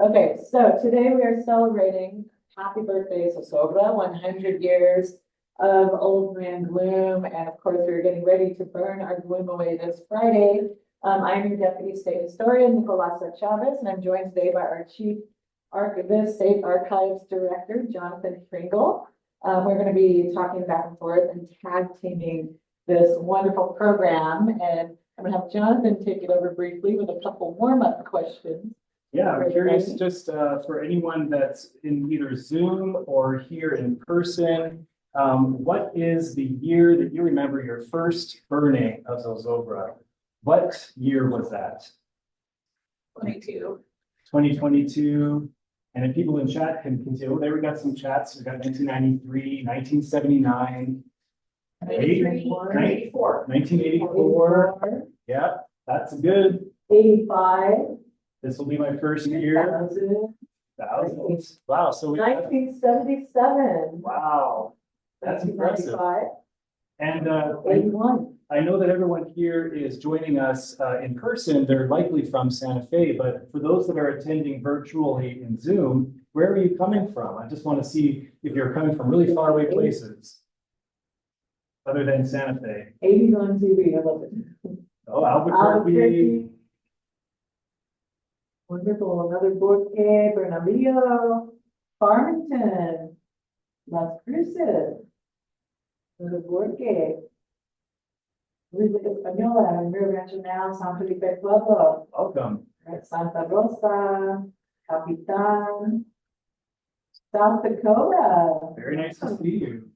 Okay, so today we are celebrating happy birthday, Zozobra, 100 years of Old Man Gloom. And of course, we're getting ready to burn our gloom away this Friday. I'm your Deputy State Historian, Nicolasa Chávez, and I'm joined today by our Chief Archivist, State Archives Director, Jonathan Pringle. We're going to be talking back and forth and tag teaming this wonderful program. And I'm going to have Jonathan take it over briefly with a couple warm-up questions. Yeah, I'm curious just for anyone that's in either Zoom or here in person, what is the year that you remember your first burning of Zozobra? What year was that? 2022. And if people in chat can continue, there we got some chats. We got 1993, 1979, 1984. Yeah, that's good. 85. This will be my first year. Thousands. Wow. So we 1977. Wow. That's impressive. And 81. I know that everyone here is joining us in person. They're likely from Santa Fe, but for those that are attending virtually in Zoom, where are you coming from? I just want to see if you're coming from really far away places other than Santa Fe. 81 TV, I love it. Oh, Albuquerque. Wonderful. Another Bosque, Bernalillo, Farmington, Las Cruces, another Bosque, Luis Española, Rio Rancho now, San Felipe Pueblo. Welcome. Right, Santa Rosa, Capitan, South Dakota. Very nice to see you.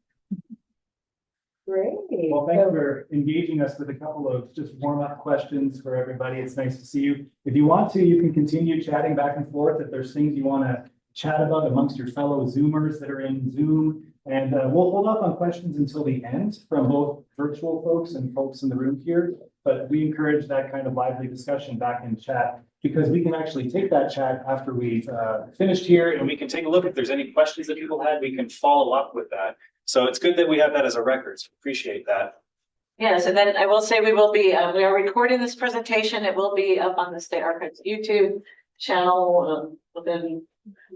Great. Well, thanks for engaging us with a couple of just warm-up questions for everybody. It's nice to see you. If you want to, you can continue chatting back and forth if there's things you want to chat about amongst your fellow Zoomers that are in Zoom. And we'll hold off on questions until the end from both virtual folks and folks in the room here. But we encourage that kind of lively discussion back in chat because we can actually take that chat after we've finished here and we can take a look if there's any questions that people had. We can follow up with that. So it's good that we have that as a record. So appreciate that. Yes, and then I will say we will be, we are recording this presentation. It will be up on the State Archives YouTube channel within,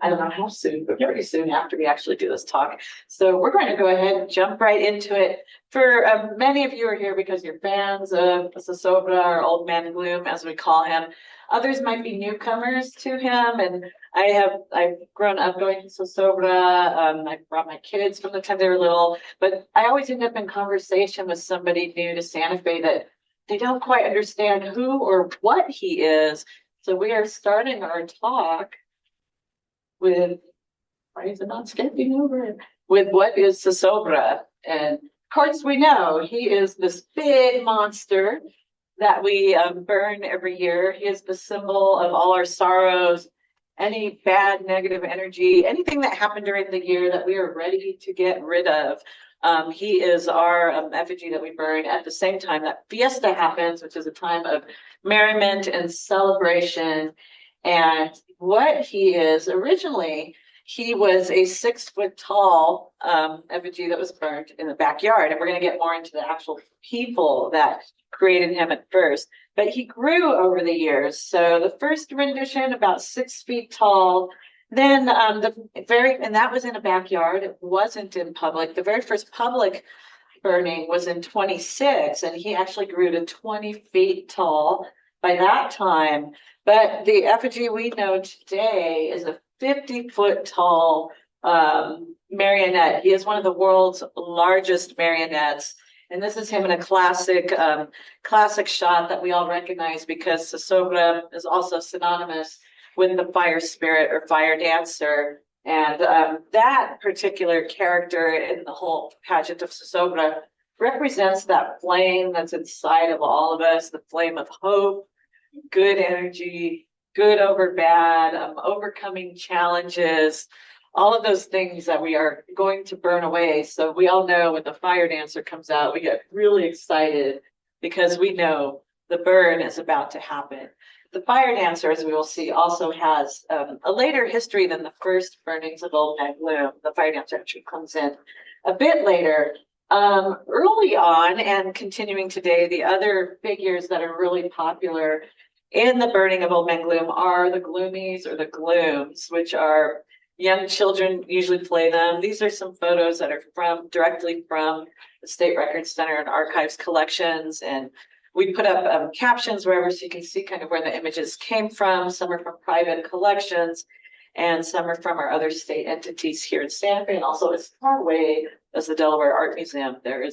I don't know how soon, but pretty soon after we actually do this talk. So we're going to go ahead and jump right into it. For many of you are here because you're fans of Zozobra or Old Man Gloom, as we call him. Others might be newcomers to him, and I've grown up going to Zozobra. I brought my kids from the time they were little, but I always end up in conversation with somebody new to Santa Fe that they don't quite understand who or what he is. So we are starting our talk with, why is it not skipping over it? With what is Zozobra? And of course we know he is this big monster that we burn every year. He is the symbol of all our sorrows, any bad negative energy, anything that happened during the year that we are ready to get rid of. He is our effigy that we burn at the same time that Fiesta happens, which is a time of merriment and celebration. And what he is, originally, he was a 6 foot tall effigy that was burned in the backyard. And we're going to get more into the actual people that created him at first. But he grew over the years. So the first rendition, about 6 feet tall. Then and that was in a backyard. It wasn't in public. The very first public burning was in 26, and he actually grew to 20 feet tall by that time. But the effigy we know today is a 50-foot tall marionette. He is one of the world's largest marionettes. And this is him in a classic shot that we all recognize because Zozobra is also synonymous with the fire spirit or fire dancer. And that particular character in the whole pageant of Zozobra represents that flame that's inside of all of us, the flame of hope, good energy, good over bad, overcoming challenges, all of those things that we are going to burn away. So we all know when the fire dancer comes out, we get really excited because we know the burn is about to happen. The fire dancer, as we will see, also has a later history than the first burnings of Old Man Gloom. The fire dancer actually comes in a bit later. Early on and continuing today, the other figures that are really popular in the burning of Old Man Gloom are the Gloomies or the Glooms, which are young children usually play them. These are some photos that are directly from the State Records Center and Archives collections. And we put up captions wherever so you can see kind of where the images came from. Some are from private collections and some are from our other state entities here in Santa Fe. And also as far away as the Delaware Art Museum, there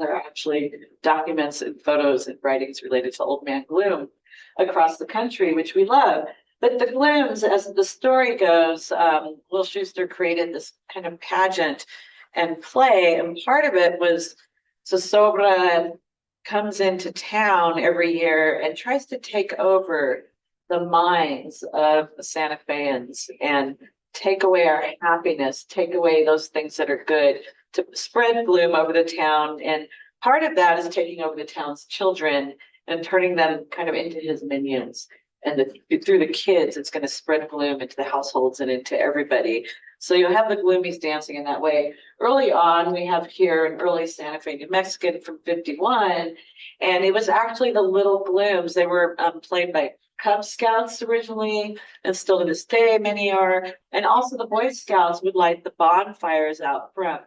are actually documents and photos and writings related to Old Man Gloom across the country, which we love. But the Glooms, as the story goes, Will Schuster created this kind of pageant and play, and part of it was Zozobra comes into town every year and tries to take over the minds of the Santa Feans and take away our happiness, take away those things that are good, to spread gloom over the town. And part of that is taking over the town's children and turning them kind of into his minions. And through the kids, it's going to spread gloom into the households and into everybody. So you'll have the Gloomies dancing in that way. Early on, we have here an early Santa Fe, New Mexican from 51, and it was actually the Little Glooms. They were played by Cub Scouts originally, and still to this day, many are. And also the Boy Scouts would light the bonfires out front.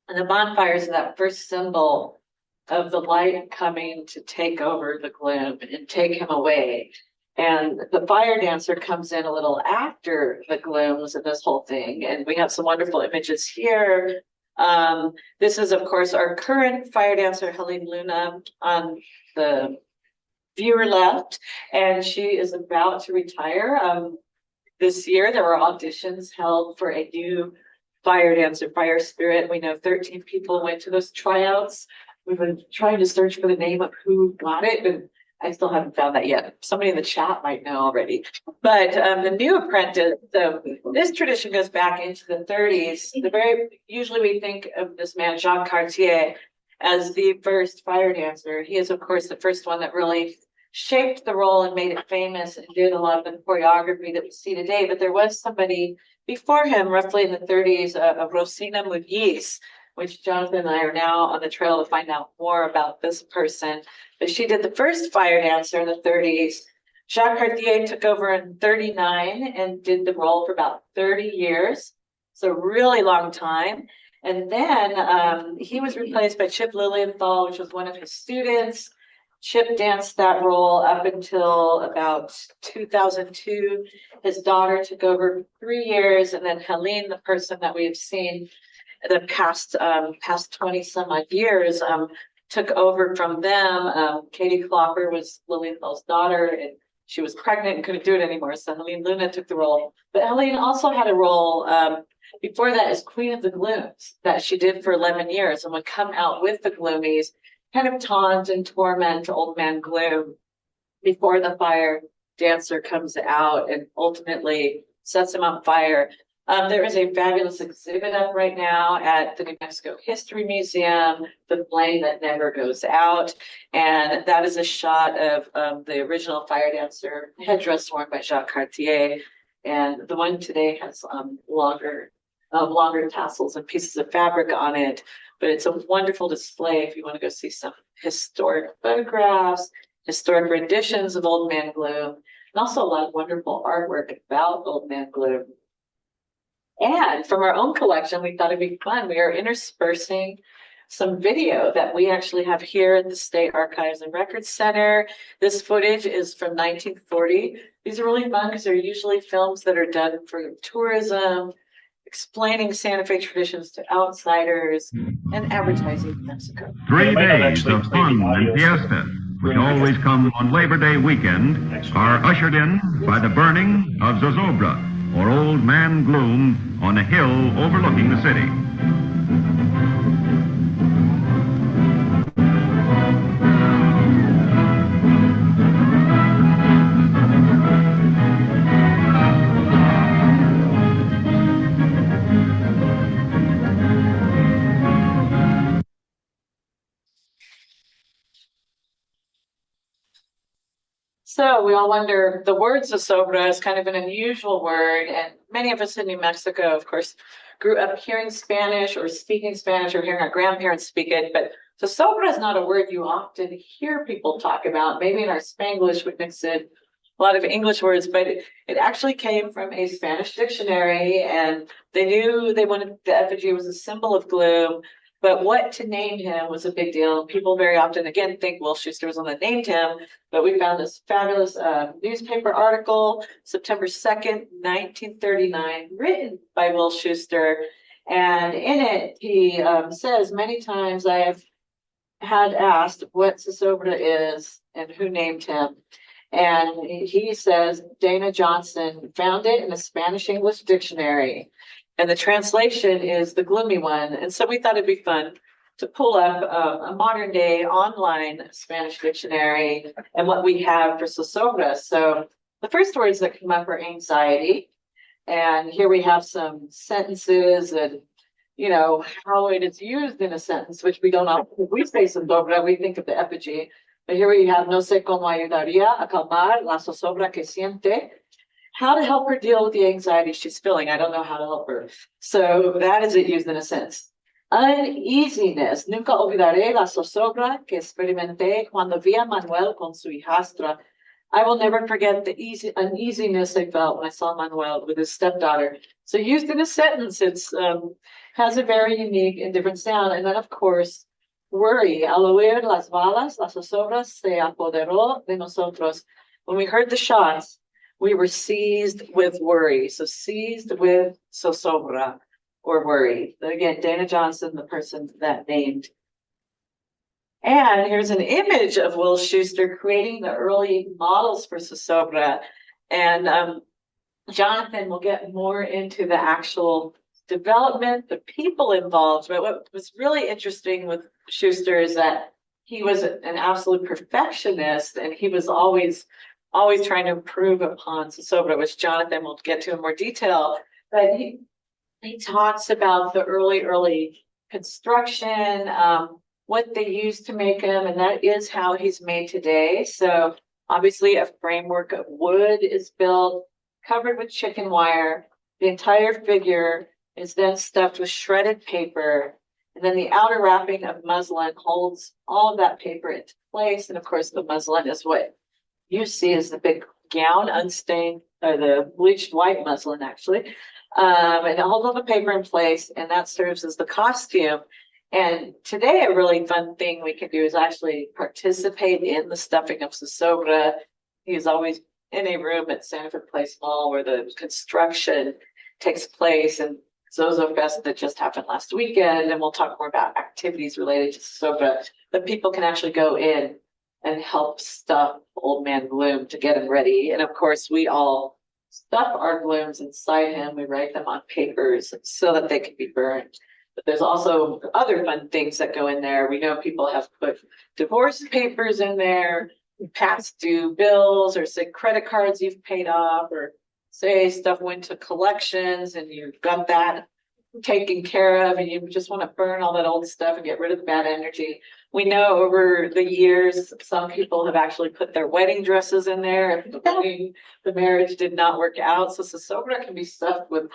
And the bonfires are that first symbol of the light coming to take over the gloom and take him away. And the fire dancer comes in a little after the glooms and this whole thing. And we have some wonderful images here. This is, of course, our current fire dancer, Helene Luna, on the viewer left. And she is about to retire. This year, there were auditions held for a new fire dancer, Fire Spirit. We know 13 people went to those tryouts. We've been trying to search for the name of who got it, but I still haven't found that yet. Somebody in the chat might know already. But the new apprentice, so this tradition goes back into the 30s. Usually we think of this man, Jacques Cartier, as the first fire dancer. He is, of course, the first one that really shaped the role and made it famous and did a lot of the choreography that we see today. But there was somebody before him, roughly in the 30s, Rosina Muñiz, which Jonathan and I are now on the trail to find out more about this person. But she did the first fire dancer in the 30s. Jacques Cartier took over in 39 and did the role for about 30 years. So really long time. And then he was replaced by Chip Lilienthal, which was one of his students. Chip danced that role up until about 2002. His daughter took over for 3 years, and then Helene, the person that we have seen the past 20 some odd years, took over from them. Katie Klopper was Lilienthal's daughter, and she was pregnant and couldn't do it anymore. So Helene Luna took the role. But Helene also had a role before that as Queen of the Glooms that she did for 11 years and would come out with the Gloomies, kind of taunt and torment Old Man Gloom before the fire dancer comes out and ultimately sets him on fire. There is a fabulous exhibit up right now at the New Mexico History Museum, The Flame That Never Goes Out. And that is a shot of the original fire dancer headdress worn by Jacques Cartier. And the one today has longer tassels and pieces of fabric on it. But it's a wonderful display if you want to go see some historic photographs, historic renditions of Old Man Gloom, and also a lot of wonderful artwork about Old Man Gloom. And from our own collection, we thought it'd be fun. We are interspersing some video that we actually have here at the State Archives and Records Center. This footage is from 1940. These are really fun because they're usually films that are done for tourism, explaining Santa Fe traditions to outsiders, and advertising in Mexico. 3 days of fun and fiesta, which always come on Labor Day weekend, are ushered in by the burning of Zozobra, or Old Man Gloom, on a hill overlooking the city. So we all wonder, the word Zozobra is kind of an unusual word, and many of us in New Mexico, of course, grew up hearing Spanish or speaking Spanish or hearing our grandparents speak it, but Zozobra is not a word you often hear people talk about. Maybe in our Spanglish we mix it a lot of English words, but it actually came from a Spanish dictionary, and they knew they wanted the effigy was a symbol of gloom. But what to name him was a big deal. People very often, again, think Will Schuster was the one that named him, but we found this fabulous newspaper article, September 2nd, 1939, written by Will Schuster. And in it, he says, many times I have had asked what Zozobra is and who named him. And he says Dana Johnson found it in a Spanish-English dictionary. And the translation is the gloomy one. And so we thought it'd be fun to pull up a modern day online Spanish dictionary and what we have for Zozobra. So the first words that come up are anxiety. And here we have some sentences and, you know, how it is used in a sentence, which we don't often, if we say Zozobra, we think of the effigy. But here we have, no sé cómo ayudaría a calmar la zozobra que siente. How to help her deal with the anxiety she's feeling. I don't know how to help her. So that is it used in a sentence. Uneasiness. Nunca olvidaré la zozobra que experimenté cuando vi a Manuel con su hijastra. I will never forget the uneasiness I felt when I saw Manuel with his stepdaughter. So used in a sentence, it's has a very unique and different sound. And then, of course, worry. Al oír las balas, la zozobra se apoderó de nosotros. When we heard the shots, we were seized with worry. So seized with zozobra, or worry. Again, Dana Johnson, the person that named. And here's an image of Will Schuster creating the early models for Zozobra. And Jonathan will get more into the actual development, the people involved. But what was really interesting with Schuster is that he was an absolute perfectionist, and he was always trying to improve upon Zozobra, which Jonathan will get to in more detail. But he talks about the early construction, what they used to make him, and that is how he's made today. So obviously a framework of wood is built, covered with chicken wire. The entire figure is then stuffed with shredded paper, and then the outer wrapping of muslin holds all of that paper into place. And of course, the muslin is what you see as the big gown, unstained, or the bleached white muslin, actually. And it holds all the paper in place, and that serves as the costume. And today, a really fun thing we can do is actually participate in the stuffing of Zozobra. He's always in a room at Sanford Place Mall where the construction takes place, and Zozofest that just happened last weekend. And we'll talk more about activities related to Zozobra, but people can actually go in and help stuff Old Man Gloom to get him ready. And of course, we all stuff our glooms inside him. We write them on papers so that they can be burned. But there's also other fun things that go in there. We know people have put divorce papers in there, past due bills, or say credit cards you've paid off, or say stuff went to collections and you've got that taken care of, and you just want to burn all that old stuff and get rid of the bad energy. We know over the years, some people have actually put their wedding dresses in there if the marriage did not work out. So Zozobra can be stuffed with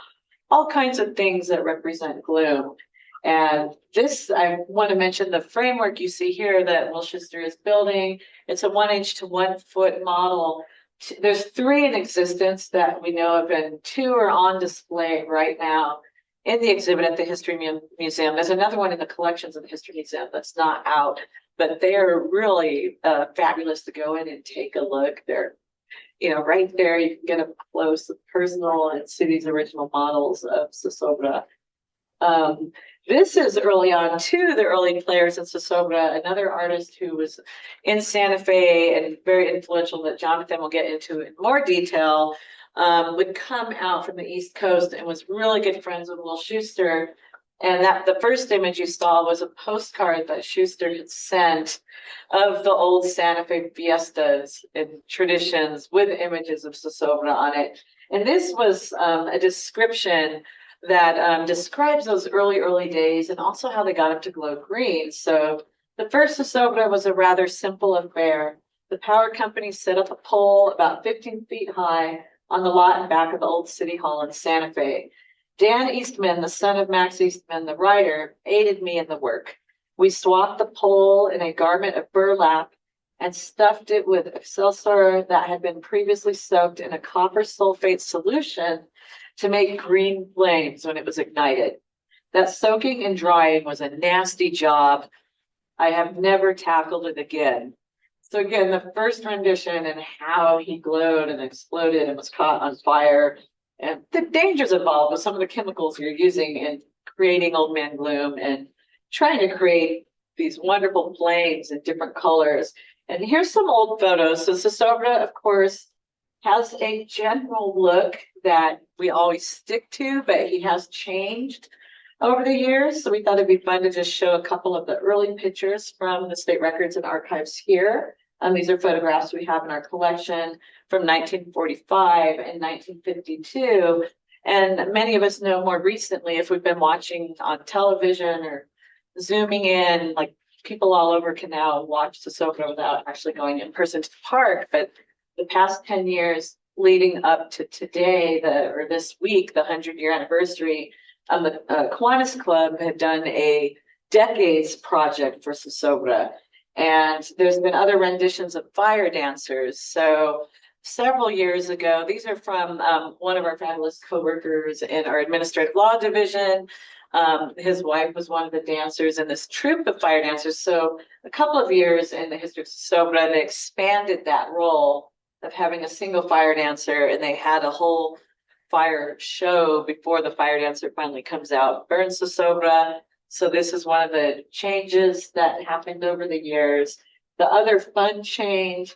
all kinds of things that represent gloom. And this, I want to mention the framework you see here that Will Schuster is building. It's a 1 inch to 1 foot model. There's 3 in existence that we know of, and 2 are on display right now in the exhibit at the History Museum. There's another one in the collections of the History Museum that's not out, but they're really fabulous to go in and take a look. They're, you know, right there, you can get up close, personal, and see these original models of Zozobra. This is early on too, the early players in Zozobra, another artist who was in Santa Fe and very influential that Jonathan will get into in more detail, would come out from the East Coast and was really good friends with Will Schuster. And that the first image you saw was a postcard that Schuster had sent of the old Santa Fe fiestas and traditions with images of Zozobra on it. And this was a description that describes those early days and also how they got up to glow green. So the first Zozobra was a rather simple affair. The power company set up a pole about 15 feet high on the lot in back of the old city hall in Santa Fe. Dan Eastman, the son of Max Eastman, the writer, aided me in the work. We swapped the pole in a garment of burlap and stuffed it with excelsior that had been previously soaked in a copper sulfate solution to make green flames when it was ignited. That soaking and drying was a nasty job. I have never tackled it again. So again, the first rendition and how he glowed and exploded and was caught on fire, and the dangers involved with some of the chemicals you're using in creating Old Man Gloom and trying to create these wonderful flames in different colors. And here's some old photos. So Zozobra, of course, has a general look that we always stick to, but he has changed over the years. So we thought it'd be fun to just show a couple of the early pictures from the State Records and Archives here. These are photographs we have in our collection from 1945 and 1952. And many of us know more recently, if we've been watching on television or zooming in, like people all over can now watch Zozobra without actually going in person to the park. But the past 10 years leading up to today, or this week, the 100-year anniversary, the Kiwanis Club had done a decades project for Zozobra. And there's been other renditions of fire dancers. So several years ago, these are from one of our fabulous coworkers in our administrative law division. His wife was one of the dancers in this troupe of fire dancers. So a couple of years in the history of Zozobra, they expanded that role of having a single fire dancer, and they had a whole fire show before the fire dancer finally comes out, burns Zozobra. So this is one of the changes that happened over the years. The other fun change,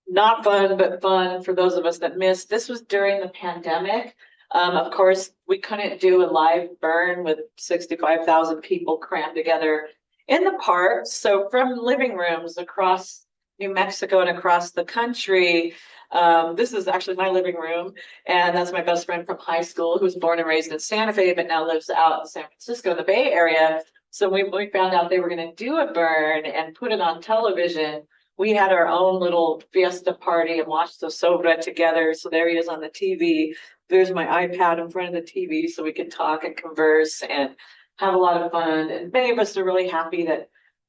not fun, but fun for those of us that missed, this was during the pandemic. Of course, we couldn't do a live burn with 65,000 people crammed together in the park. So from living rooms across New Mexico and across the country, this is actually my living room, and that's my best friend from high school who was born and raised in Santa Fe, but now lives out in San Francisco in the Bay Area. So we found out they were going to do a burn and put it on television. We had our own little Fiesta party and watched Zozobra together. So there he is on the TV. There's my iPad in front of the TV so we could talk and converse and have a lot of fun. And many of us are really happy that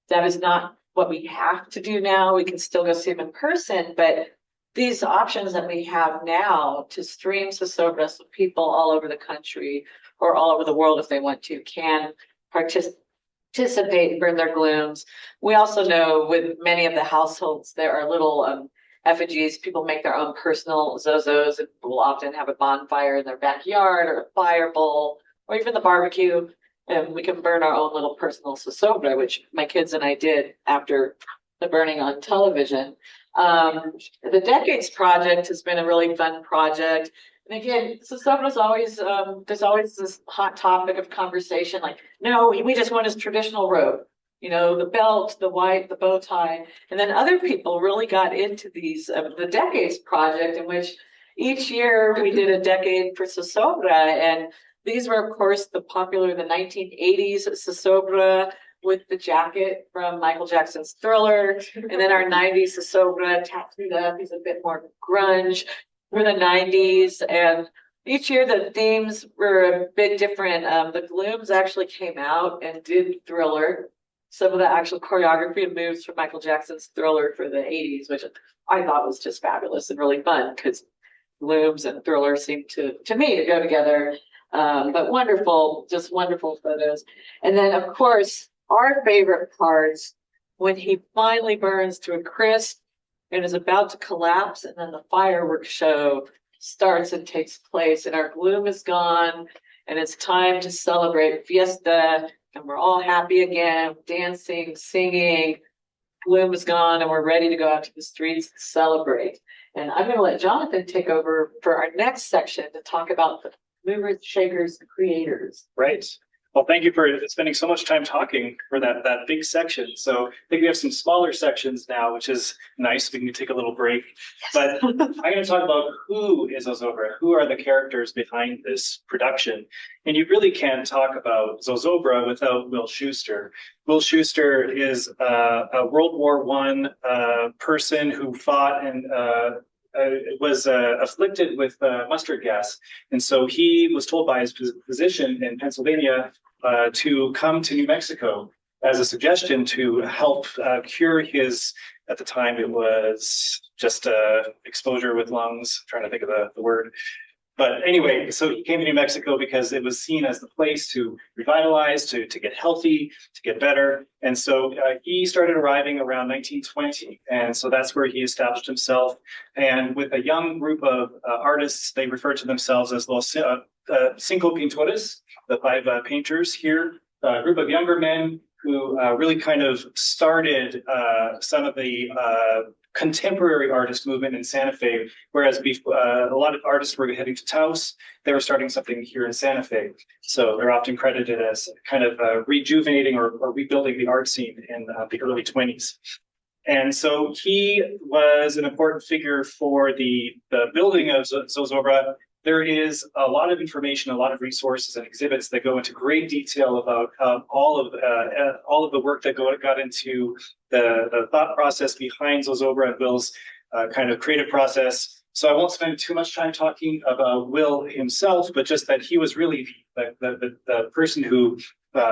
that is not what we have to do now. We can still go see him in person, but these options that we have now to stream Zozobra, so people all over the country or all over the world, if they want to, can participate and burn their glooms. We also know with many of the households, there are little effigies. People make their own personal Zozos, and will often have a bonfire in their backyard or a fire bowl or even the barbecue. And we can burn our own little personal Zozobra, which my kids and I did after the burning on television. The Decades Project has been a really fun project. And again, Zozobra's always, there's always this hot topic of conversation, like, no, we just want his traditional robe, you know, the belt, the white, the bow tie. And then other people really got into these, the Decades Project, in which each year we did a decade for Zozobra. And these were, of course, the 1980s Zozobra with the jacket from Michael Jackson's Thriller. And then our 90s Zozobra tattooed up. He's a bit more grunge for the 90s. And each year the themes were a bit different. The Glooms actually came out and did Thriller. Some of the actual choreography and moves from Michael Jackson's Thriller for the 80s, which I thought was just fabulous and really fun because Glooms and Thriller seem to me to go together. But wonderful, just wonderful photos. And then, of course, our favorite parts, when he finally burns to a crisp and is about to collapse, and then the fireworks show starts and takes place, and our gloom is gone, and it's time to celebrate Fiesta, and we're all happy again, dancing, singing. Gloom is gone, and we're ready to go out to the streets to celebrate. And I'm going to let Jonathan take over for our next section to talk about the movers, shakers, creators. Right. Well, thank you for spending so much time talking for that big section. So I think we have some smaller sections now, which is nice. We can take a little break. Yes. But I'm going to talk about who is Zozobra, who are the characters behind this production. And you really can't talk about Zozobra without Will Schuester. Will Schuester is a World War I person who fought and was afflicted with mustard gas. And so he was told by his physician in Pennsylvania to come to New Mexico as a suggestion to help cure his, at the time it was just exposure with lungs, I'm trying to think of the word. But anyway, so he came to New Mexico because it was seen as the place to revitalize, to get healthy, to get better. And so he started arriving around 1920. And so that's where he established himself. And with a young group of artists, they refer to themselves as Los Cinco Pintores, the five painters here, a group of younger men who really kind of started some of the contemporary artist movement in Santa Fe, whereas a lot of artists were heading to Taos, they were starting something here in Santa Fe. So they're often credited as kind of rejuvenating or rebuilding the art scene in the early 20s. And so he was an important figure for the building of Zozobra. There is a lot of information, a lot of resources and exhibits that go into great detail about all of the work that got into the thought process behind Zozobra and Will's kind of creative process. So I won't spend too much time talking about Will himself, but just that he was really the person who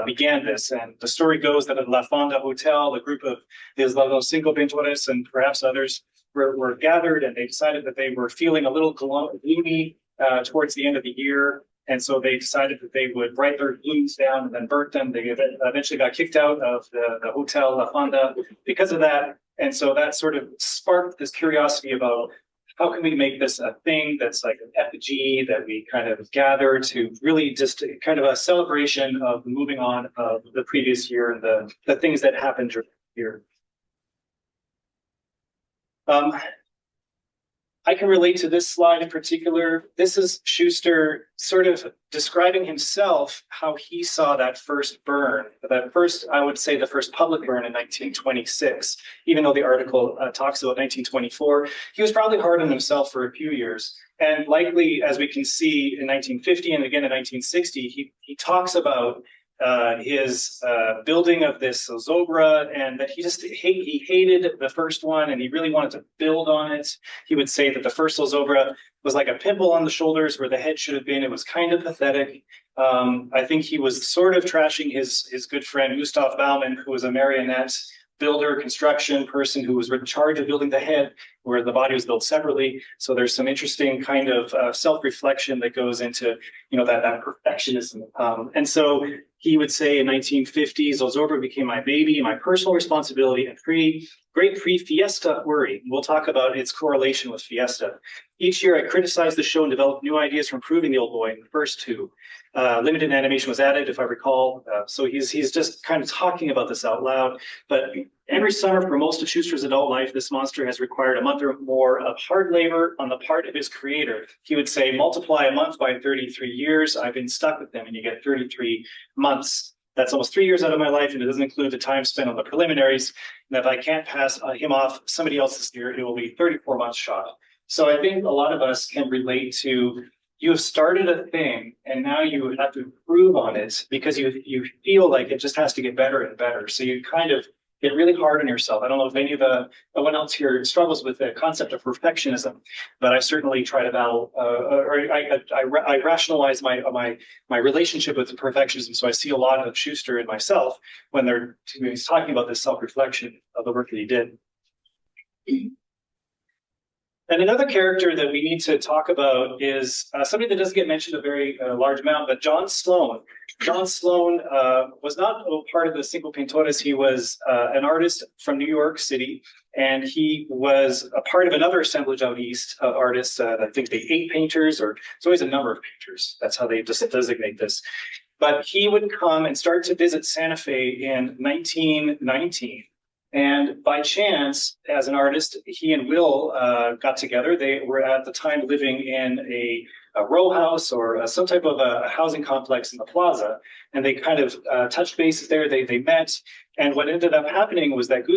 began this. And the story goes that at La Fonda Hotel, a group of his Los Cinco Pintores and perhaps others were gathered, and they decided that they were feeling a little gloomy towards the end of the year. And so they decided that they would write their glooms down and then burn them. They eventually got kicked out of the Hotel La Fonda because of that. And so that sort of sparked this curiosity about how can we make this a thing that's like an effigy that we kind of gather to really just kind of a celebration of moving on of the previous year and the things that happened during the year. I can relate to this slide in particular. This is Schuster sort of describing himself, how he saw that first burn, I would say the first public burn in 1926, even though the article talks about 1924. He was probably hard on himself for a few years. And likely, as we can see in 1950 and again in 1960, he talks about his building of this Zozobra, and that he hated the first one and he really wanted to build on it. He would say that the first Zozobra was like a pimple on the shoulders where the head should have been. It was kind of pathetic. I think he was sort of trashing his good friend Gustav Baumann, who was a marionette builder, construction person who was in charge of building the head, where the body was built separately. So there's some interesting kind of self-reflection that goes into, that perfectionism. And so he would say in 1950, Zozobra became my baby, my personal responsibility, and great pre-Fiesta worry. We'll talk about its correlation with Fiesta. Each year I criticized the show and developed new ideas for improving the old boy in the first two. Limited animation was added, if I recall. So he's just kind of talking about this out loud. But every summer for most of Schuster's adult life, this monster has required a month or more of hard labor on the part of his creator. He would say, multiply a month by 33 years. I've been stuck with him, and you get 33 months. That's almost 3 years out of my life, and it doesn't include the time spent on the preliminaries. And if I can't pass him off somebody else this year, it will be 34 months shot. So I think a lot of us can relate to, you have started a thing and now you have to improve on it because you feel like it just has to get better and better. So you kind of get really hard on yourself. I don't know if anyone else here struggles with the concept of perfectionism, but I certainly try to battle, I rationalize my relationship with perfectionism. So I see a lot of Schuster in myself when he's talking about this self-reflection of the work that he did. And another character that we need to talk about is somebody that doesn't get mentioned a very large amount, but John Sloan. John Sloan was not part of the Cinco Pintores. He was an artist from New York City, and he was a part of another assemblage out east of artists. I think the 8 painters, or it's always a number of painters. That's how they just designate this. But he would come and start to visit Santa Fe in 1919. And by chance, as an artist, he and Will got together. They were at the time living in a row house or some type of a housing complex in the plaza. And they kind of touched bases there. They met. And what ended up happening was that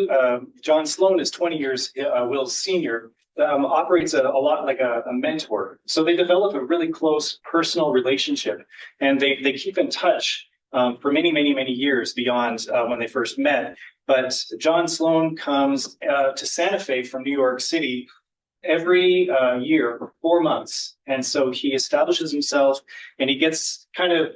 John Sloan is 20 years Will's senior, operates a lot like a mentor. So they develop a really close personal relationship. And they keep in touch for many, many, many years beyond when they first met. But John Sloan comes to Santa Fe from New York City every year for 4 months. And so he establishes himself and he gets kind of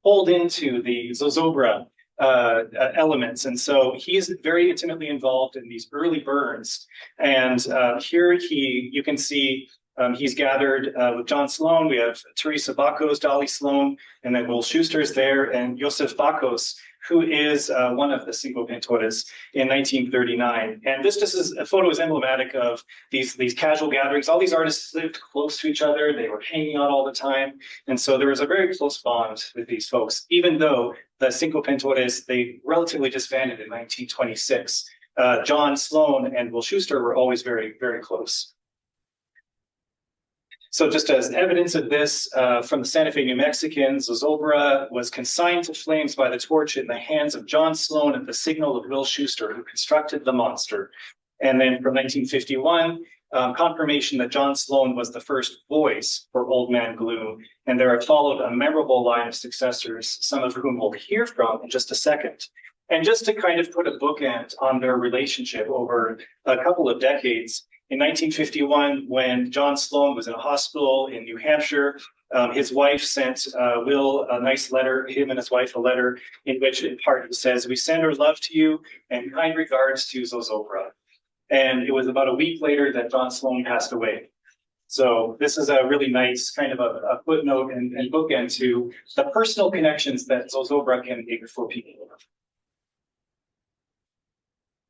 pulled into the Zozobra elements. And so he's very intimately involved in these early burns. And here you can see he's gathered with John Sloan. We have Teresa Bakos, Dolly Sloan, and then Will Schuster's there, and Josef Bakos, who is one of the Cinco Pintores in 1939. And this just is a photo is emblematic of these casual gatherings. All these artists lived close to each other. They were hanging out all the time. And so there was a very close bond with these folks, even though the Cinco Pintores, they relatively disbanded in 1926. John Sloan and Will Schuster were always very, very close. So just as evidence of this, from the Santa Fe New Mexicans, Zozobra was consigned to flames by the torch in the hands of John Sloan at the signal of Will Schuster, who constructed the monster. And then from 1951, confirmation that John Sloan was the first voice for Old Man Gloom. And there followed a memorable line of successors, some of whom we'll hear from in just a second. And just to kind of put a bookend on their relationship over a couple of decades, in 1951, when John Sloan was in a hospital in New Hampshire, his wife sent Will a nice letter, him and his wife a letter, in which in part it says, "We send our love to you and kind regards to Zozobra." And it was about a week later that John Sloan passed away. So this is a really nice kind of a footnote and bookend to the personal connections that Zozobra can make for people.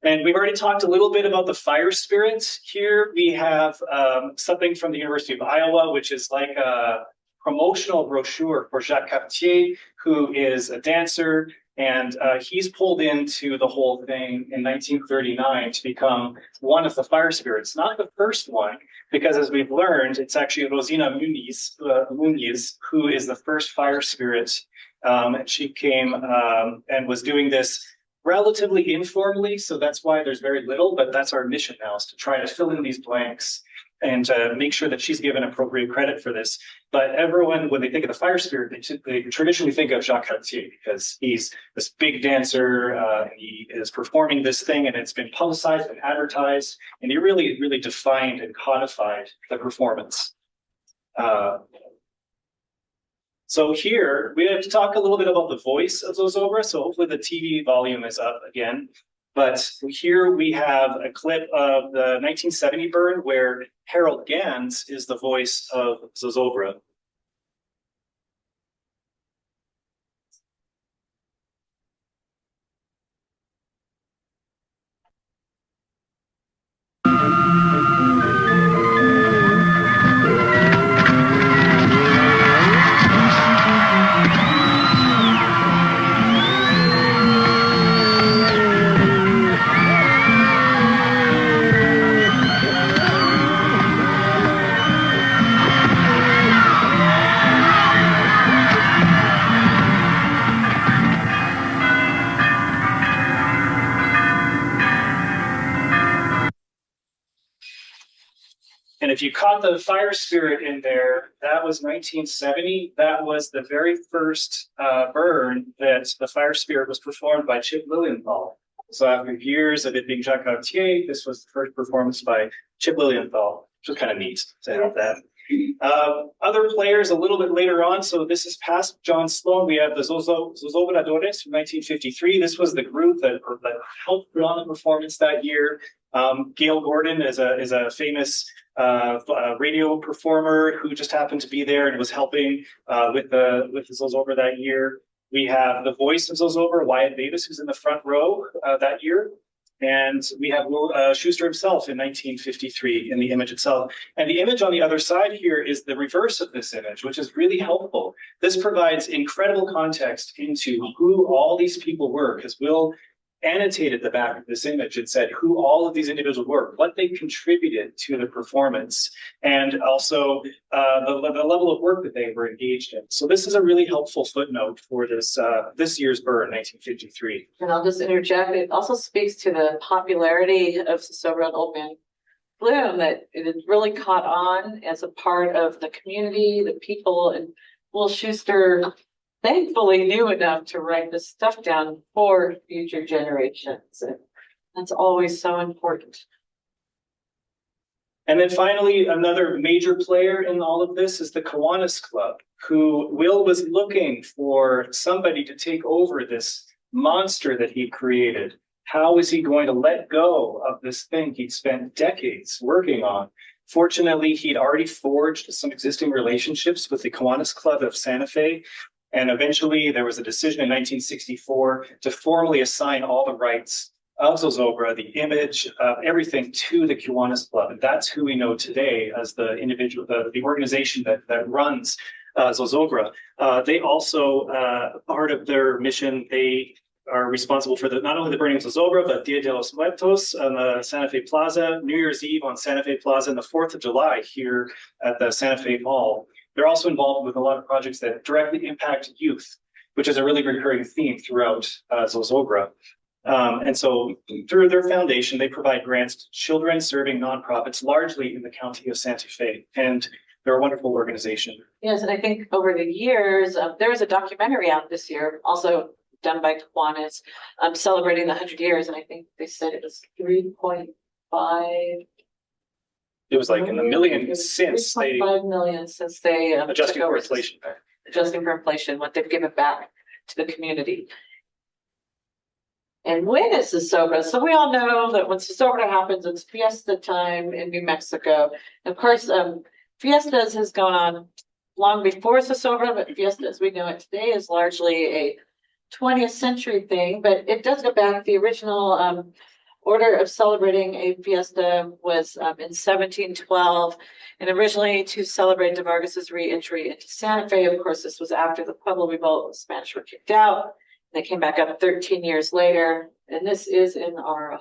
And we've already talked a little bit about the fire spirits. Here we have something from the University of Iowa, which is like a promotional brochure for Jacques Cartier, who is a dancer. And he's pulled into the whole thing in 1939 to become one of the fire spirits. Not the first one, because as we've learned, it's actually Rosina Muniz, who is the first fire spirit. And she came and was doing this relatively informally, so that's why there's very little, but that's our mission now, is to try to fill in these blanks and make sure that she's given appropriate credit for this. But everyone, when they think of the fire spirit, they traditionally think of Jacques Cartier, because he's this big dancer, and he is performing this thing, and it's been publicized and advertised, and he really, really defined and codified the performance. So here, we have to talk a little bit about the voice of Zozobra. So hopefully the TV volume is up again. But here we have a clip of the 1970 burn where Harold Gans is the voice of Zozobra. And if you caught the fire spirit in there, that was 1970. That was the very first burn that the fire spirit was performed by Chip Lilienthal. So after years of it being Jacques Cartier, this was the first performance by Chip Lilienthal, which was kind of neat to have that. Other players a little bit later on. So this is past John Sloan. We have the Zozobradores from 1953. This was the group that helped put on the performance that year. Gail Gordon is a famous radio performer who just happened to be there and was helping with the Zozobra that year. We have the voice of Zozobra, Wyatt Davis, who's in the front row that year. And we have Will Schuster himself in 1953 in the image itself. And the image on the other side here is the reverse of this image, which is really helpful. This provides incredible context into who all these people were, because Will annotated the back of this image and said who all of these individuals were, what they contributed to the performance, and also the level of work that they were engaged in. So this is a really helpful footnote for this year's burn, 1953. And I'll just interject, it also speaks to the popularity of Zozobra and Old Man Gloom, that it has really caught on as a part of the community, the people, and Will Schuster thankfully knew enough to write this stuff down for future generations. And that's always so important. And then finally, another major player in all of this is the Kiwanis Club, who Will was looking for somebody to take over this monster that he created. How is he going to let go of this thing he'd spent decades working on? Fortunately, he'd already forged some existing relationships with the Kiwanis Club of Santa Fe. And eventually there was a decision in 1964 to formally assign all the rights of Zozobra, the image of everything, to the Kiwanis Club. And that's who we know today as the individual, the organization that runs Zozobra. They also, part of their mission, they are responsible for not only the burning of Zozobra, but Dia de los Muertos on the Santa Fe Plaza, New Year's Eve on Santa Fe Plaza, and the 4th of July here at the Santa Fe Mall. They're also involved with a lot of projects that directly impact youth, which is a really recurring theme throughout Zozobra. And so through their foundation, they provide grants to children serving nonprofits, largely in the county of Santa Fe. And they're a wonderful organization. Yes, and I think over the years, there was a documentary out this year, also done by Kiwanis, celebrating the 100 years. And I think they said it was 3.5. It was like in the millions since they 3.5 million since they adjusting for inflation. Adjusting for inflation, what they've given back to the community. And when is Zozobra? So we all know that when Zozobra happens, it's Fiesta time in New Mexico. Of course, Fiestas has gone on long before Zozobra, but Fiesta as we know it today is largely a 20th century thing. But it does go back. The original order of celebrating a fiesta was in 1712, and originally to celebrate de Vargas's re-entry into Santa Fe. Of course, this was after the Pueblo Revolt. The Spanish were kicked out. They came back up 13 years later, and this is in our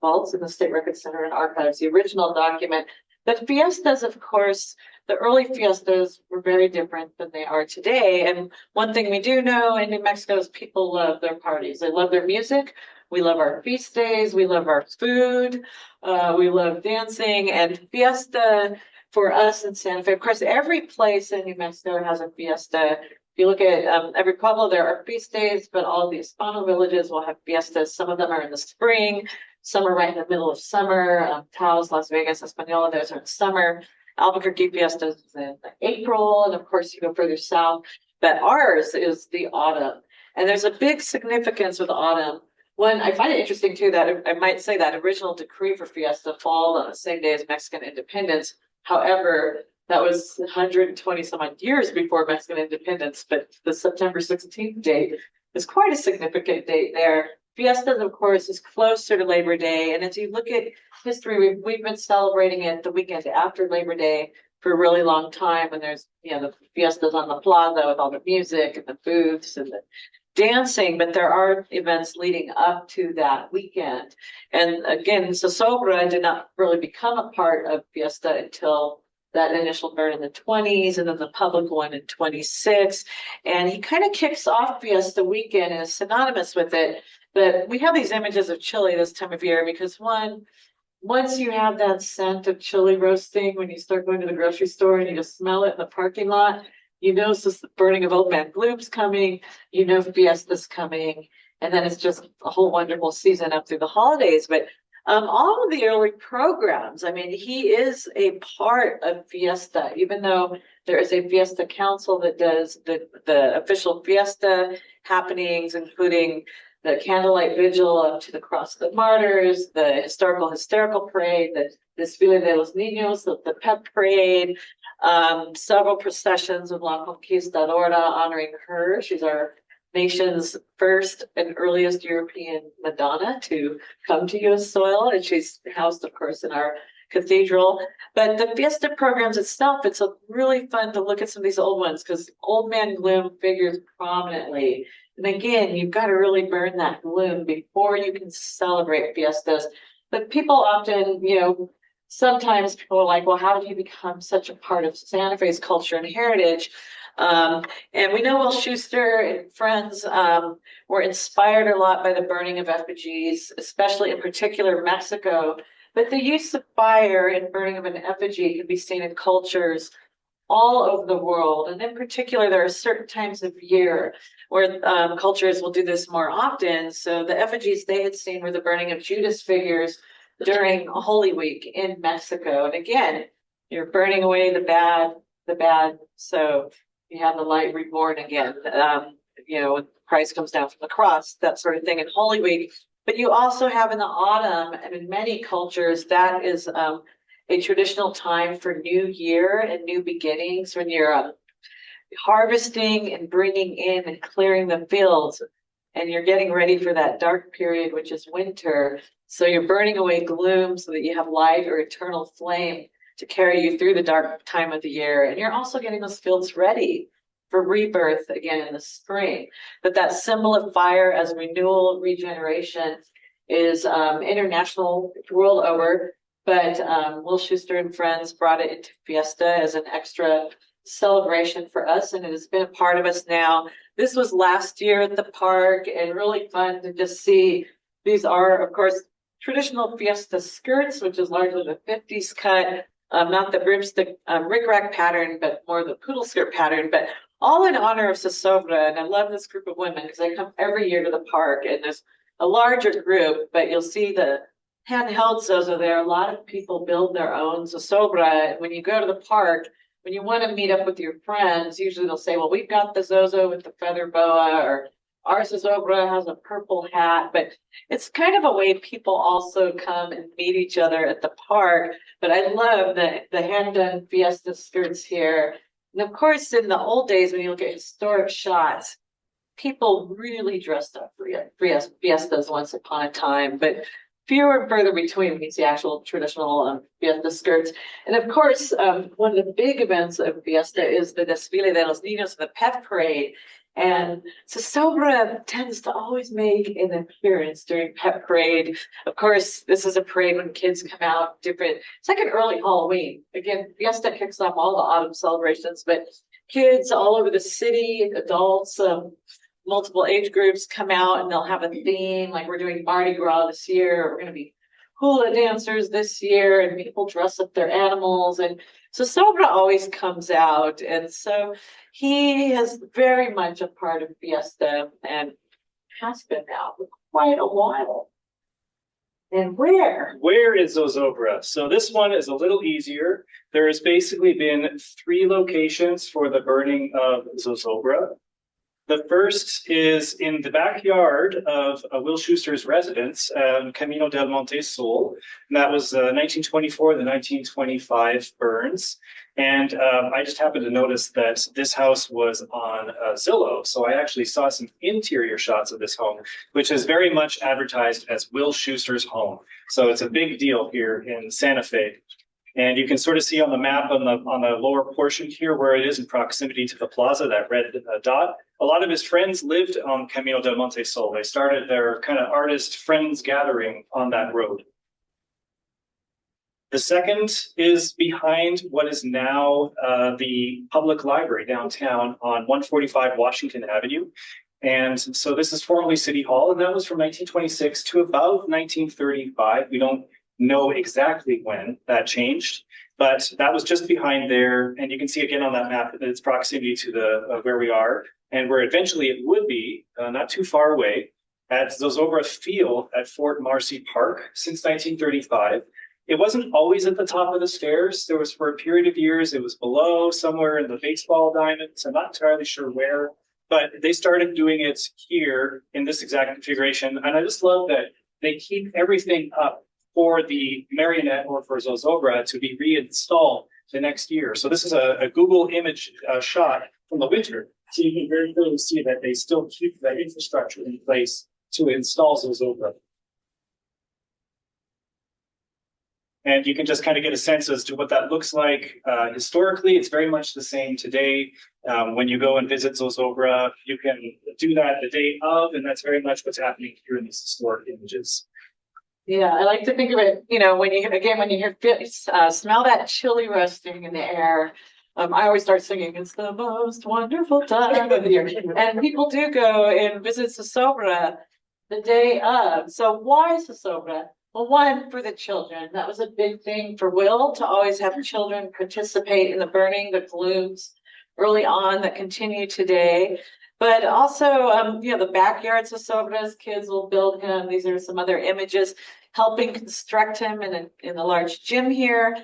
vaults in the State Record Center and Archives, the original document. But fiestas, of course, the early fiestas were very different than they are today. And one thing we do know in New Mexico is people love their parties. They love their music. We love our feast days. We love our food. We love dancing. And fiesta for us in Santa Fe, of course, every place in New Mexico has a fiesta. If you look at every pueblo, there are feast days, but all the Hispano villages will have fiestas. Some of them are in the spring. Some are right in the middle of summer. Taos, Las Vegas, Española, those are in summer. Albuquerque fiestas is in April. And of course, you go further south. But ours is the autumn. And there's a big significance with autumn. One, I find it interesting too that I might say that original decree for Fiesta fall on the same day as Mexican independence. However, that was 120 some odd years before Mexican independence, but the September 16th date is quite a significant date there. Fiesta, of course, is closer to Labor Day. And as you look at history, we've been celebrating it the weekend after Labor Day for a really long time. And there's, the fiestas on the plaza with all the music and the booths and the dancing, but there are events leading up to that weekend. And again, Zozobra did not really become a part of Fiesta until that initial burn in the 20s and then the public one in 26. And he kind of kicks off Fiesta weekend and is synonymous with it. But we have these images of chili this time of year because once you have that scent of chili roasting, when you start going to the grocery store and you just smell it in the parking lot, you know it's just the burning of Old Man Gloom's coming, you know Fiesta's coming, and then it's just a whole wonderful season up through the holidays. But all of the early programs, I mean, he is a part of Fiesta, even though there is a Fiesta Council that does the official Fiesta happenings, including the candlelight vigil up to the Cross of the Martyrs, the hysterical parade, the Desfile de los Niños, the pep parade, several processions of La Conquistadora honoring her. She's our nation's first and earliest European Madonna to come to U.S. soil, and she's housed, of course, in our cathedral. But the Fiesta programs itself, it's really fun to look at some of these old ones because Old Man Gloom figures prominently. And again, you've got to really burn that gloom before you can celebrate fiestas. But people often, sometimes people are like, well, how do you become such a part of Santa Fe's culture and heritage? And we know Will Schuster and friends were inspired a lot by the burning of effigies, especially in particular Mexico. But the use of fire and burning of an effigy can be seen in cultures all over the world. And in particular, there are certain times of year where cultures will do this more often. So the effigies they had seen were the burning of Judas figures during Holy Week in Mexico. And again, you're burning away the bad, so you have the light reborn again. when Christ comes down from the cross, that sort of thing in Holy Week. But you also have in the autumn, and in many cultures, that is a traditional time for New Year and new beginnings, when you're harvesting and bringing in and clearing the fields, and you're getting ready for that dark period, which is winter. So you're burning away gloom so that you have light or eternal flame to carry you through the dark time of the year. And you're also getting those fields ready for rebirth again in the spring. But that symbol of fire as renewal, regeneration is international, world over. But Will Schuster and friends brought it into Fiesta as an extra celebration for us, and it has been a part of us now. This was last year at the park, and really fun to just see. These are, of course, traditional Fiesta skirts, which is largely the 50s cut, not the broomstick rickrack pattern, but more the poodle skirt pattern, but all in honor of Zozobra. And I love this group of women because they come every year to the park, and there's a larger group, but you'll see the handheld Zozo there. A lot of people build their own Zozobra. When you go to the park, when you want to meet up with your friends, usually they'll say, well, we've got the Zozo with the feather boa, or our Zozobra has a purple hat. But it's kind of a way people also come and meet each other at the park. But I love the hand-done Fiesta skirts here. And of course, in the old days, when you look at historic shots, people really dressed up for Fiestas once upon a time. But fewer and further between these actual traditional Fiesta skirts. And of course, one of the big events of Fiesta is the Desfile de los Niños, the pet parade. And Zozobra tends to always make an appearance during pet parade. Of course, this is a parade when kids come out different. It's like an early Halloween. Again, Fiesta kicks off all the autumn celebrations, but kids all over the city, adults, multiple age groups come out, and they'll have a theme. Like we're doing Mardi Gras this year. We're going to be hula dancers this year, and people dress up their animals. And so Zozobra always comes out. And so he is very much a part of Fiesta and has been now for quite a while. And where? Where is Zozobra? So this one is a little easier. There has basically been 3 locations for the burning of Zozobra. The first is in the backyard of Will Schuster's residence, Camino del Monte Sol. And that was 1924 to 1925 burns. And I just happened to notice that this house was on Zillow. So I actually saw some interior shots of this home, which is very much advertised as Will Schuster's home. So it's a big deal here in Santa Fe. And you can sort of see on the map on the lower portion here where it is in proximity to the plaza, that red dot. A lot of his friends lived on Camino del Monte Sol. They started their kind of artist friends gathering on that road. The second is behind what is now the public library downtown on 145 Washington Avenue. And so this is formerly City Hall, and that was from 1926 to about 1935. We don't know exactly when that changed, but that was just behind there. And you can see again on that map that its proximity to the where we are, and where eventually it would be, not too far away, at Zozobra Field at Fort Marcy Park since 1935. It wasn't always at the top of the stairs. There was, for a period of years, it was below, somewhere in the baseball diamonds. I'm not entirely sure where, but they started doing it here in this exact configuration. And I just love that they keep everything up for the marionette or for Zozobra to be reinstalled the next year. So this is a Google image shot from the winter. So you can very clearly see that they still keep that infrastructure in place to install Zozobra. And you can just kind of get a sense as to what that looks like. Historically, it's very much the same today. When you go and visit Zozobra, you can do that the day of, and that's very much what's happening here in these historic images. Yeah, I like to think of it, when you hear smell that chili roasting in the air. I always start singing, it's the most wonderful time of the year. And people do go and visit Zozobra the day of. So why Zozobra? Well, one, for the children. That was a big thing for Will, to always have children participate in the burning, the glooms early on that continue today. But also, the backyards of Zozobra's kids will build him. These are some other images helping construct him in the large gym here.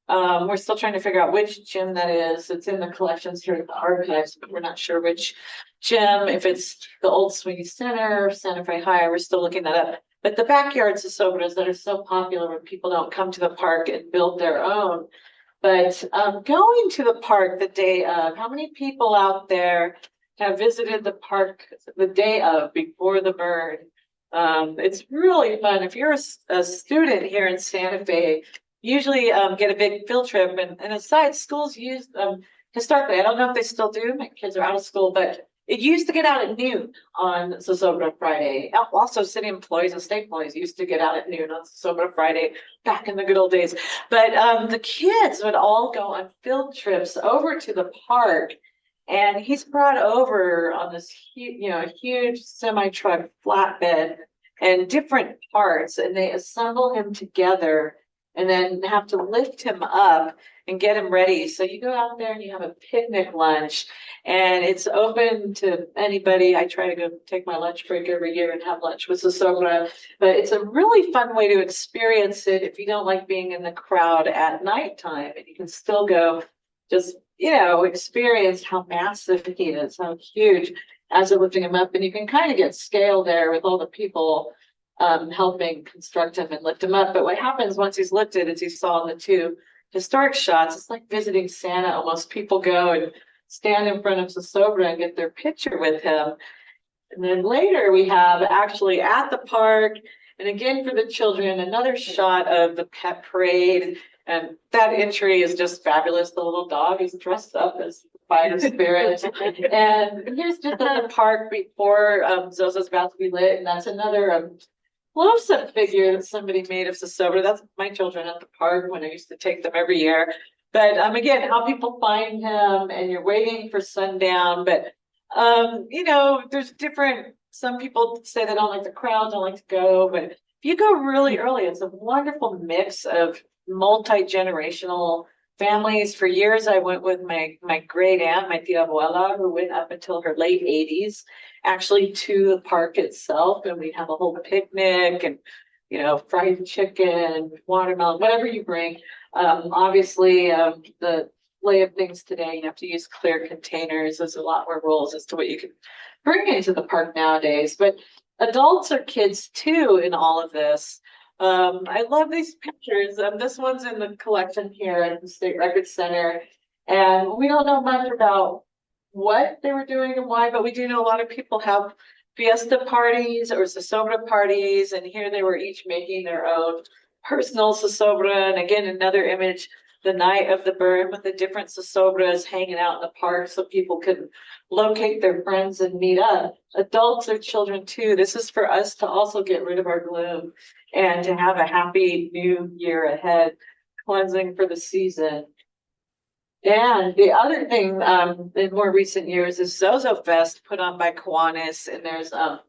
We're still trying to figure out which gym that is. It's in the collections here at the archives, but we're not sure which gym, if it's the old Sweeney Center, Santa Fe High, we're still looking that up. But the backyard Zozobras that are so popular when people don't come to the park and build their own. But going to the park the day of, how many people out there have visited the park the day of before the burn? It's really fun. If you're a student here in Santa Fe, usually get a big field trip. And aside, schools use historically, I don't know if they still do, my kids are out of school, but it used to get out at noon on Zozobra Friday. Also, city employees and state employees used to get out at noon on Zozobra Friday back in the good old days. But the kids would all go on field trips over to the park. And he's brought over on this huge semi-truck flatbed and different parts, and they assemble him together and then have to lift him up and get him ready. So you go out there and you have a picnic lunch, and it's open to anybody. I try to go take my lunch break every year and have lunch with Zozobra, but it's a really fun way to experience it if you don't like being in the crowd at nighttime, and you can still go just experience how massive he is, how huge as they're lifting him up. And you can kind of get scale there with all the people helping construct him and lift him up. But what happens once he's lifted, as you saw in the two historic shots, it's like visiting Santa almost. People go and stand in front of Zozobra and get their picture with him. And then later we have actually at the park, and again for the children, another shot of the pet parade. And that entry is just fabulous. The little dog is dressed up as the fire spirit. And here's just at the park before Zozo's about to be lit. And that's another close-up figure that somebody made of Zozobra. That's my children at the park when I used to take them every year. But again, how people find him, and you're waiting for sundown. But, there's different, some people say they don't like the crowd, don't like to go. But if you go really early, it's a wonderful mix of multi-generational families. For years, I went with my great aunt, my tia abuela, who went up until her late 80s, actually to the park itself, and we'd have a whole picnic and fried chicken, watermelon, whatever you bring. Obviously, the lay of things today, you have to use clear containers. There's a lot more rules as to what you can bring into the park nowadays. But adults or kids too in all of this. I love these pictures. This one's in the collection here at the State Record Center. And we don't know much about what they were doing and why, but we do know a lot of people have Fiesta parties or Zozobra parties. And here they were each making their own personal Zozobra. And again, another image, the night of the burn with the different Zozobras hanging out in the park so people could locate their friends and meet up. Adults or children too. This is for us to also get rid of our gloom and to have a happy new year ahead, cleansing for the season. And the other thing in more recent years is Zozo Fest put on by Kiwanis, and there's a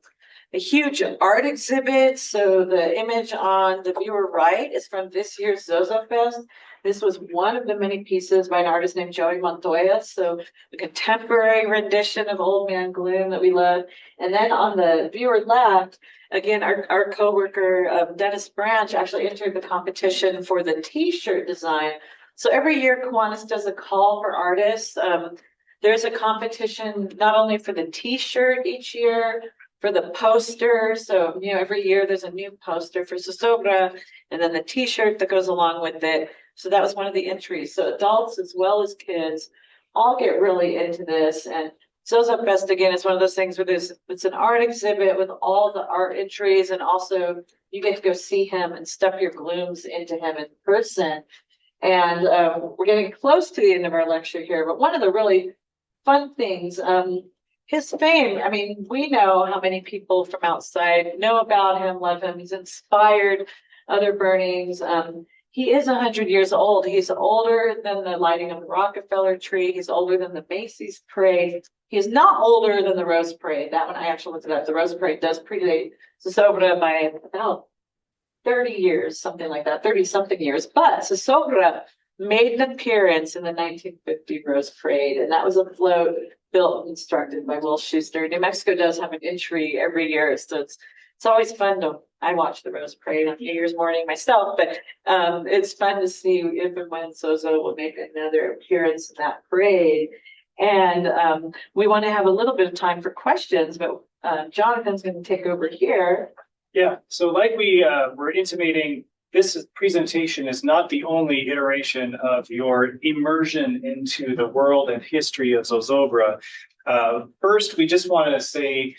huge art exhibit. So the image on the viewer right is from this year's Zozo Fest. This was one of the many pieces by an artist named Joey Montoya. So a contemporary rendition of Old Man Gloom that we love. And then on the viewer left, again, our coworker, Dennis Branch, actually entered the competition for the t-shirt design. So every year, Kiwanis does a call for artists. There's a competition not only for the t-shirt each year, for the poster. So, every year there's a new poster for Zozobra, and then the t-shirt that goes along with it. So that was one of the entries. So adults as well as kids all get really into this. And Zozo Fest, again, is one of those things where it's an art exhibit with all the art entries, and also you get to go see him and stuff your glooms into him in person. And we're getting close to the end of our lecture here, but one of the really fun things, his fame, we know how many people from outside know about him, love him. He's inspired other burnings. He is 100 years old. He's older than the lighting of the Rockefeller tree. He's older than the Macy's parade. He is not older than the Rose Parade. That one I actually looked it up. The Rose Parade does predate Zozobra by about 30 years, something like that, 30-something years. But Zozobra made an appearance in the 1950 Rose Parade, and that was a float built and constructed by Will Schuster. New Mexico does have an entry every year, so it's it's always fun to, I watch the Rose Parade on New Year's morning myself, but it's fun to see if and when Zozo will make another appearance in that parade. And we want to have a little bit of time for questions, but Jonathan's going to take over here. Yeah, so like we were intimating, this presentation is not the only iteration of your immersion into the world and history of Zozobra. First, we just want to say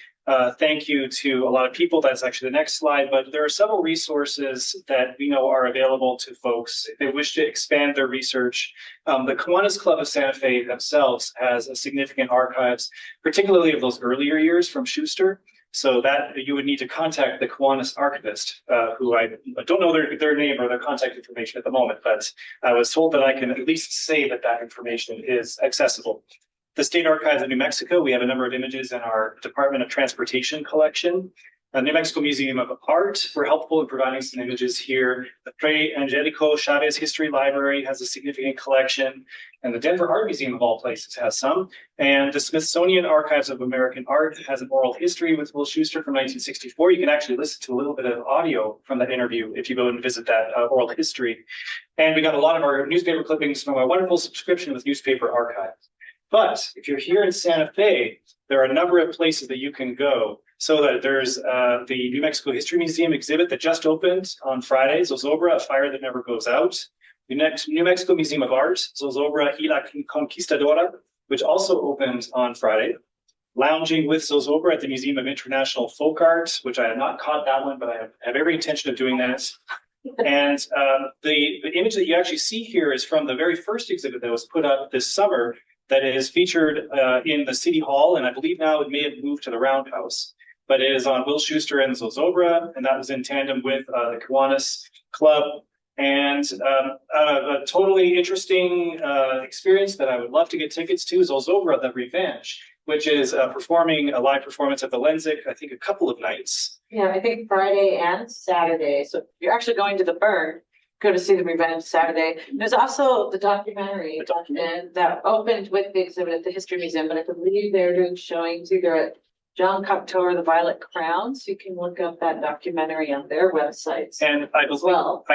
thank you to a lot of people. That's actually the next slide, but there are several resources that we know are available to folks if they wish to expand their research. The Kiwanis Club of Santa Fe themselves has a significant archives, particularly of those earlier years from Schuster. So that you would need to contact the Kiwanis archivist, who I don't know their name or their contact information at the moment, but I was told that I can at least say that that information is accessible. The State Archives of New Mexico, we have a number of images in our Department of Transportation collection. The New Mexico Museum of Art were helpful in providing some images here. The Fray Angelico Chávez History Library has a significant collection, and the Denver Art Museum of all places has some. And the Smithsonian Archives of American Art has an oral history with Will Schuster from 1964. You can actually listen to a little bit of audio from that interview if you go and visit that oral history. And we got a lot of our newspaper clippings from our wonderful subscription with Newspaper Archives. But if you're here in Santa Fe, there are a number of places that you can go. So that there's the New Mexico History Museum exhibit that just opened on Friday, Zozobra, A Fire That Never Goes Out. The New Mexico Museum of Art, Zozobra y la Conquistadora, which also opened on Friday. Lounging with Zozobra at the Museum of International Folk Art, which I have not caught that one, but I have every intention of doing that. And the image that you actually see here is from the very first exhibit that was put up this summer that is featured in the City Hall, and I believe now it may have moved to the Roundhouse. But it is on Will Schuster and Zozobra, and that was in tandem with the Kiwanis Club. And a totally interesting experience that I would love to get tickets to is Zozobra, The Revenge, which is performing a live performance at the Lenzik, I think a couple of nights. Yeah, I think Friday and Saturday. So if you're actually going to the Burn, go to see The Revenge Saturday. There's also the documentary and that opened with the exhibit at the History Museum, but I believe they're doing showings either at John Cocteau or the Violet Crown, so you can look up that documentary on their websites. And I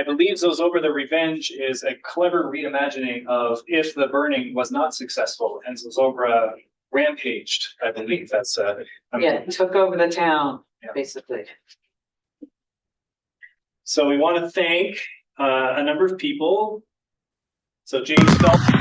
believe Zozobra, The Revenge is a clever reimagining of if the burning was not successful and Zozobra rampaged. I believe that's took over the town, basically. So we want to thank a number of people. So James Felton.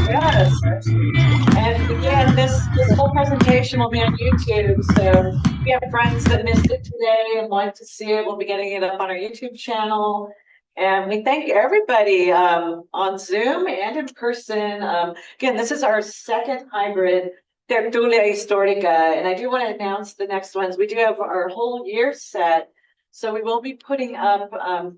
Yes. And again, this whole presentation will be on YouTube. So if you have friends that missed it today and like to see it, we'll be getting it up on our YouTube channel. And we thank everybody on Zoom and in person. Again, this is our second hybrid Tertulia Histórica. And I do want to announce the next ones. We do have our whole year set. So we will be putting up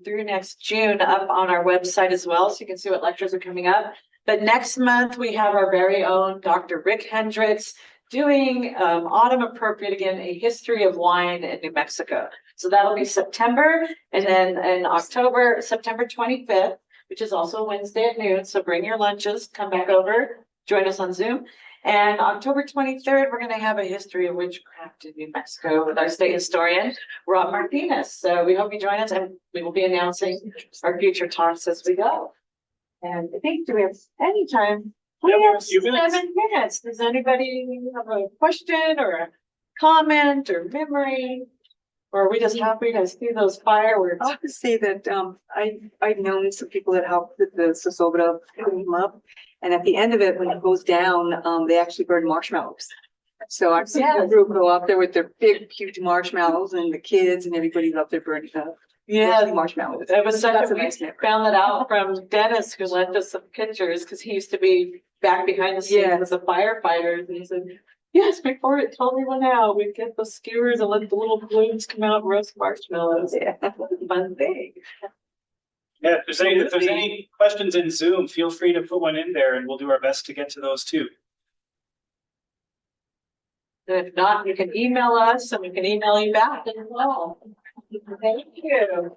through next June up on our website as well. So you can see what lectures are coming up. But next month, we have our very own Dr. Rick Hendricks doing autumn appropriate, again, a history of wine in New Mexico. So that'll be September, and then in October, September 25th, which is also Wednesday at noon. So bring your lunches, come back over, join us on Zoom. And October 23rd, we're going to have a history of witchcraft in New Mexico with our state historian, Rob Martinez. So we hope you join us, and we will be announcing our future talks as we go. And I think, do we have any time? We have 7 minutes. Does anybody have a question or a comment or memory? Or are we just happy to see those fireworks? I'll just say that I've known some people that helped with the Zozobra clean up. And at the end of it, when it goes down, they actually burn marshmallows. So I've seen the group go up there with their big, huge marshmallows, and the kids and everybody's up there burning up. Yeah, roasting marshmallows. it was such That's a, a we nice memory. found that out from Dennis, who lent us some pictures, because he used to be back behind the scenes Yeah. as a firefighter, and he said, yes, before it totally went out, we'd get the skewers and let the little balloons come out and roast marshmallows. Yeah. Fun thing. Yeah, if there's any questions in Zoom, feel free to put one in there and we'll do our best to get to those too. And if not, you can email us and we can email you back as well. Thank you.